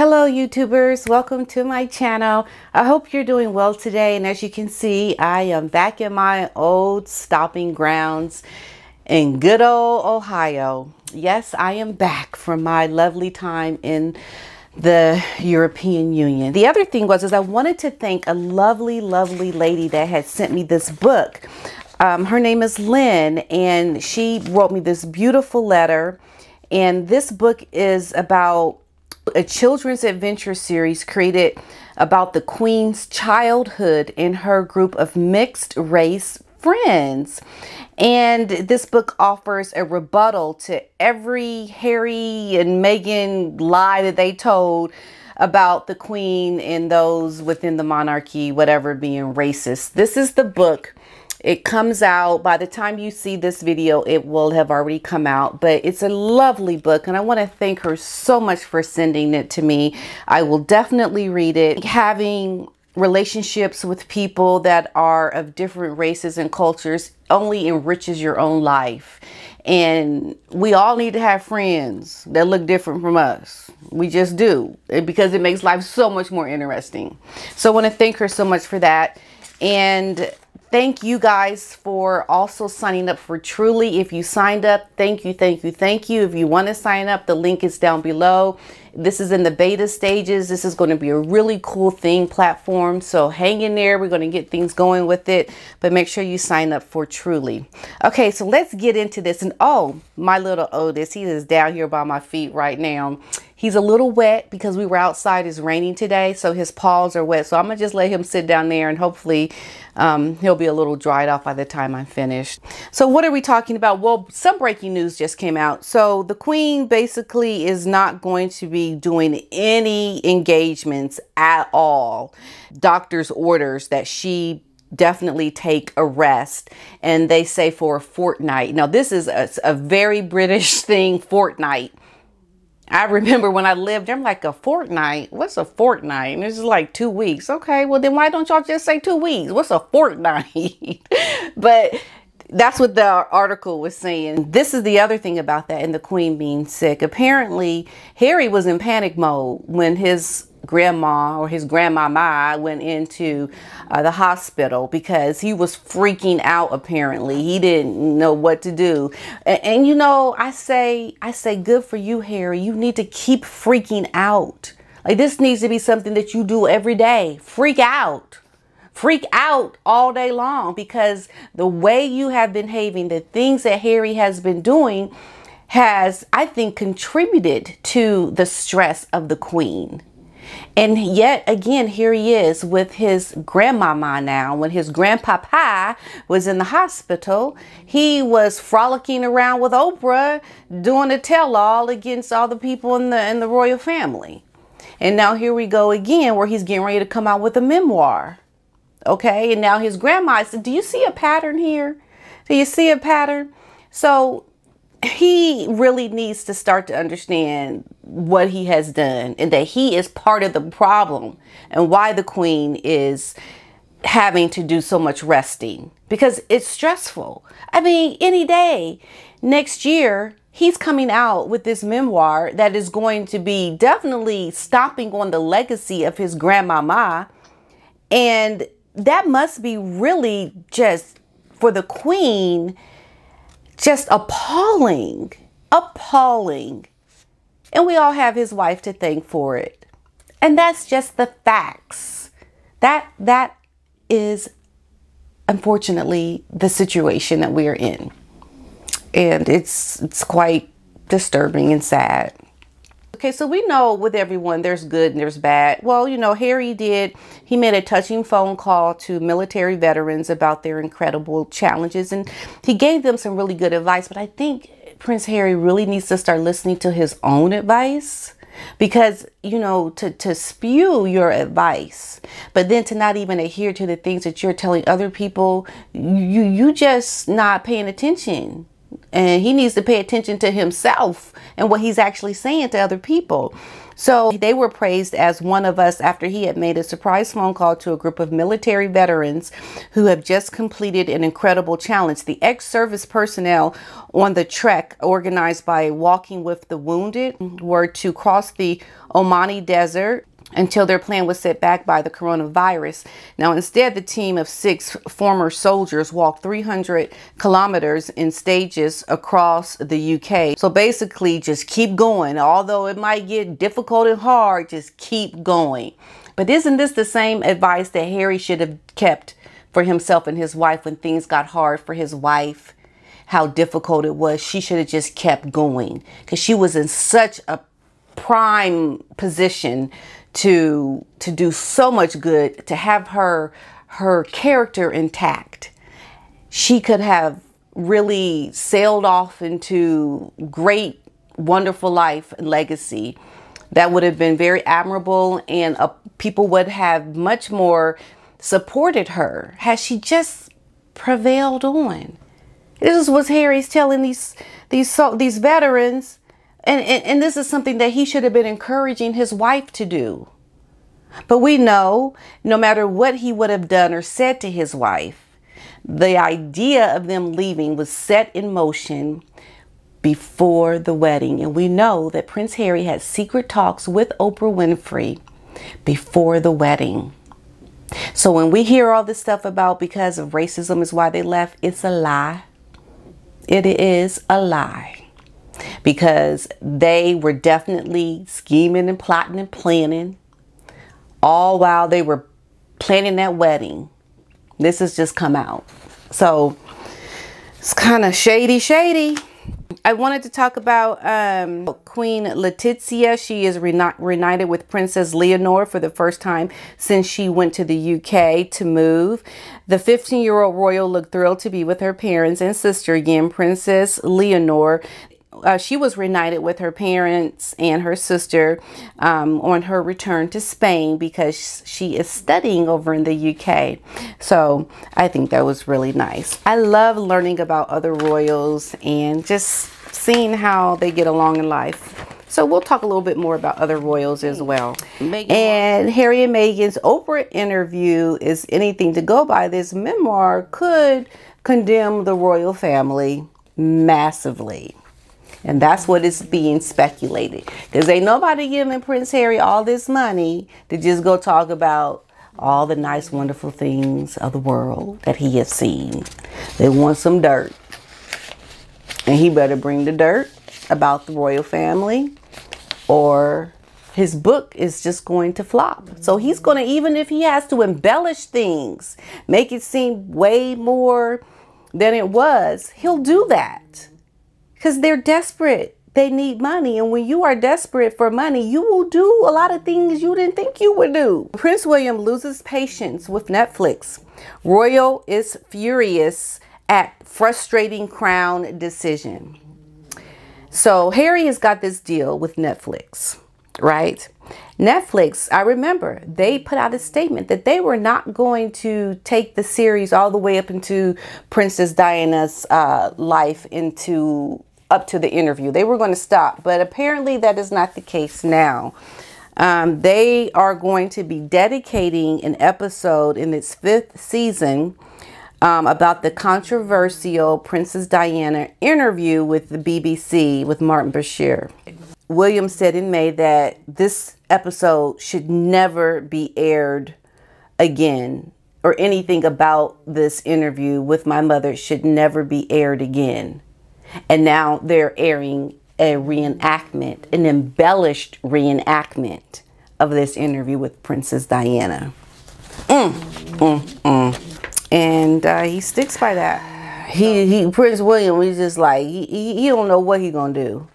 Hello YouTubers, welcome to my channel. I hope you're doing well today, and as you can see, I am back in my old stomping grounds in good old Ohio. Yes, I am back from my lovely time in the European Union. The other thing was I wanted to thank a lovely lady that had sent me this book. Her name is Lynn, and she wrote me this beautiful letter, and this book is about a children's adventure series created about the Queen's childhood and her group of mixed race friends. And this book offers a rebuttal to every Harry and Meghan lie that they told about the Queen and those within the monarchy, whatever, being racist. This is the book. It comes out, by the time you see this video, it will have already come out, but it's a lovely book, and I want to thank her so much for sending it to me. I will definitely read it. Having relationships with people that are of different races and cultures only enriches your own life. And we all need to have friends that look different from us. We just do, because it makes life so much more interesting. So I want to thank her so much for that. And thank you guys for also signing up for Truly. If you signed up, thank you. If you want to sign up, the link is down below. This is in the beta stages. This is going to be a really cool thing platform. So hang in there. We're going to get things going with it. But make sure you sign up for Truly. Okay, so let's get into this. And oh, my little Otis, he is down here by my feet right now. He's a little wet because we were outside. It's raining today, so his paws are wet. So I'm going to just let him sit down there, and hopefully he'll be a little dried off by the time I'm finished. So what are we talking about? Well, some breaking news just came out. So the Queen basically is not going to be doing any engagements at all. Doctor's orders that she definitely take a rest, and they say for a fortnight. Now this is a very British thing, fortnight. I remember when I lived there, I'm like, a fortnight? What's a fortnight? And it's just like 2 weeks. Okay, well then why don't y'all just say 2 weeks? What's a fortnight? But that's what the article was saying. This is the other thing about that, and the Queen being sick. Apparently, Harry was in panic mode when his grandma or his grandmama went into the hospital, because he was freaking out. Apparently he didn't know what to do, and you know, I say good for you, Harry. You need to keep freaking out. Like, this needs to be something that you do every day. Freak out all day long, because the way you have been behaving, the things that Harry has been doing has, I think, contributed to the stress of the Queen. And yet again, here he is with his grandmama now. When his grandpapa was in the hospital, he was frolicking around with Oprah, doing a tell-all against all the people in the royal family. And now here we go again, where he's getting ready to come out with a memoir. Okay, and now his grandma said, do you see a pattern here? Do you see a pattern? So he really needs to start to understand what he has done, and that he is part of the problem, and why the Queen is having to do so much resting, because it's stressful. I mean, any day next year, he's coming out with this memoir that is going to be definitely stomping on the legacy of his grandmama. And that must be really, just for the Queen, just appalling. And we all have his wife to thank for it. And that's just the facts. That is unfortunately the situation that we are in. And it's quite disturbing and sad. Okay, so we know with everyone, there's good and there's bad. Well, you know, he made a touching phone call to military veterans about their incredible challenges, and he gave them some really good advice. But I think Prince Harry really needs to start listening to his own advice, because, you know, to spew your advice, but then to not even adhere to the things that you're telling other people, you just not paying attention. and he needs to pay attention to himself and what he's actually saying to other people. So they were praised as one of us after he had made a surprise phone call to a group of military veterans who have just completed an incredible challenge. The ex-service personnel on the trek organized by Walking with the Wounded were to cross the Omani Desert until their plan was set back by the coronavirus. Now, instead, the team of 6 former soldiers walked 300 kilometers in stages across the UK. So basically, just keep going. Although it might get difficult and hard, just keep going. But isn't this the same advice that Harry should have kept for himself and his wife when things got hard for his wife? How difficult it was. She should have just kept going, because she was in such a prime position to do so much good, to have her character intact. She could have really sailed off into great, wonderful life and legacy that would have been very admirable, and people would have much more supported her had she just prevailed on. This is what Harry's telling these veterans. And this is something that he should have been encouraging his wife to do. But we know no matter what he would have done or said to his wife, the idea of them leaving was set in motion before the wedding. And we know that Prince Harry had secret talks with Oprah Winfrey before the wedding. So when we hear all this stuff about because of racism is why they left, it's a lie. It is a lie. Because they were definitely scheming and plotting and planning all while they were planning that wedding. This has just come out. So it's kind of shady. I wanted to talk about Queen Letizia. She is reunited with Princess Leonor for the first time since she went to the UK to move. The 15-year-old royal looked thrilled to be with her parents and sister again. Princess Leonor, she was reunited with her parents and her sister on her return to Spain because she is studying over in the UK. So I think that was really nice. I love learning about other royals and just seeing how they get along in life. So we'll talk a little bit more about other royals as well. And Harry and Meghan's Oprah interview is anything to go by. This memoir could condemn the royal family massively. And that's what is being speculated. Because ain't nobody giving Prince Harry all this money to just go talk about all the nice, wonderful things of the world that he has seen. They want some dirt. And he better bring the dirt about the royal family, or his book is just going to flop. So he's going to, even if he has to embellish things, make it seem way more than it was, he'll do that. Because they're desperate. They need money. And when you are desperate for money, you will do a lot of things you didn't think you would do. Prince William loses patience with Netflix. Royal is furious at frustrating crown decision. So Harry has got this deal with Netflix, right? Netflix, I remember, they put out a statement that they were not going to take the series all the way up into Princess Diana's life up to the interview. They were going to stop, but apparently that is not the case now. They are going to be dedicating an episode in its 5th season about the controversial Princess Diana interview with the BBC with Martin Bashir. William said in May that this episode should never be aired again, or anything about this interview with my mother should never be aired again. And now they're airing a reenactment, an embellished reenactment of this interview with Princess Diana. And he sticks by that. Prince William, he's just like, he don't know what he's gonna do.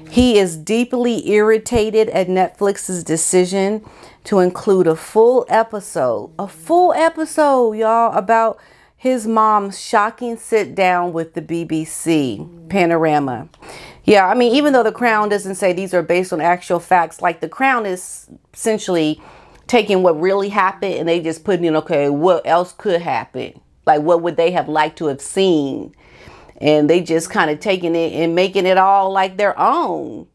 He is deeply irritated at Netflix's decision to include a full episode, y'all, about his mom's shocking sit down with the BBC Panorama. Yeah, I mean, even though The Crown doesn't say these are based on actual facts, like The Crown is essentially taking what really happened and they just putting in, okay, what else could happen? Like, what would they have liked to have seen? and they just kind of taking it and making it all like their own.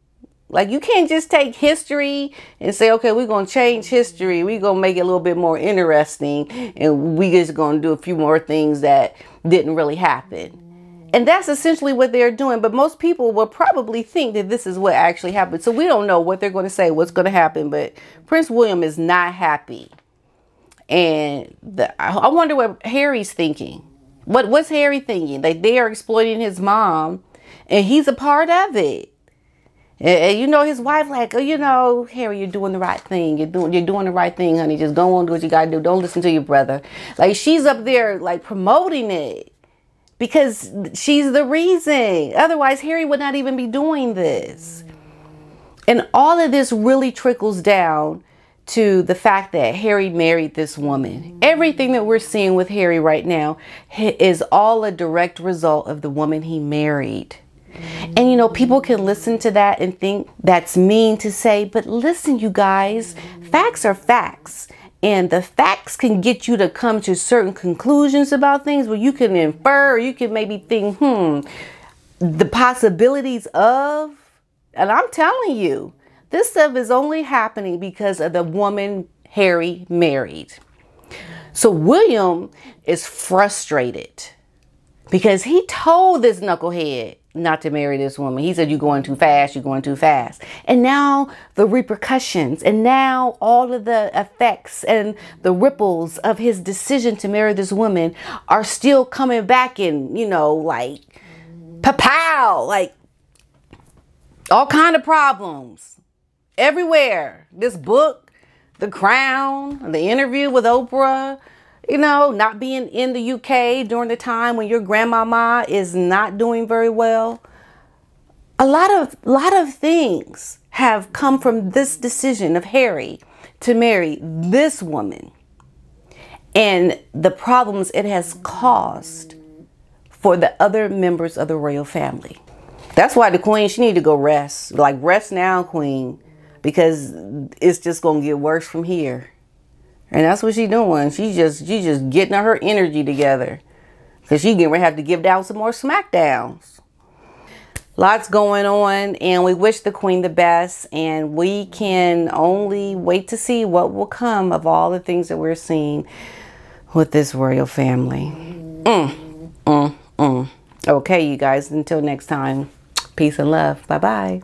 Like, you can't just take history and say, okay, we're going to change history. We're going to make it a little bit more interesting. And we just going to do a few more things that didn't really happen. And that's essentially what they're doing. But most people will probably think that this is what actually happened. So we don't know what they're going to say, what's going to happen. But Prince William is not happy. And I wonder what Harry's thinking. What's Harry thinking? Like, they are exploiting his mom and he's a part of it. And you know, his wife like, oh, you know, Harry, you're doing the right thing. You're doing the right thing, honey. Just go on, do what you got to do. Don't listen to your brother. Like, she's up there like promoting it because she's the reason. Otherwise, Harry would not even be doing this. And all of this really trickles down to the fact that Harry married this woman. Everything that we're seeing with Harry right now is all a direct result of the woman he married. And you know, people can listen to that and think that's mean to say, but listen, you guys, facts are facts. And the facts can get you to come to certain conclusions about things where you can infer, or you can maybe think, the possibilities of, and I'm telling you, this stuff is only happening because of the woman Harry married. So William is frustrated because he told this knucklehead not to marry this woman. He said, you're going too fast. You're going too fast. And now the repercussions, and now all of the effects and the ripples of his decision to marry this woman are still coming back in, you know, like pow, like all kind of problems everywhere. This book, The Crown, the interview with Oprah, you know, not being in the UK during the time when your grandmama is not doing very well. A lot of things have come from this decision of Harry to marry this woman and the problems it has caused for the other members of the royal family. That's why the Queen, she need to go rest. Like, rest now, Queen, because it's just going to get worse from here. And that's what she's doing. She's just getting her energy together. Because she's going to have to give down some more smackdowns. Lots going on. And we wish the Queen the best. And we can only wait to see what will come of all the things that we're seeing with this royal family. Okay, you guys. Until next time. Peace and love. Bye-bye.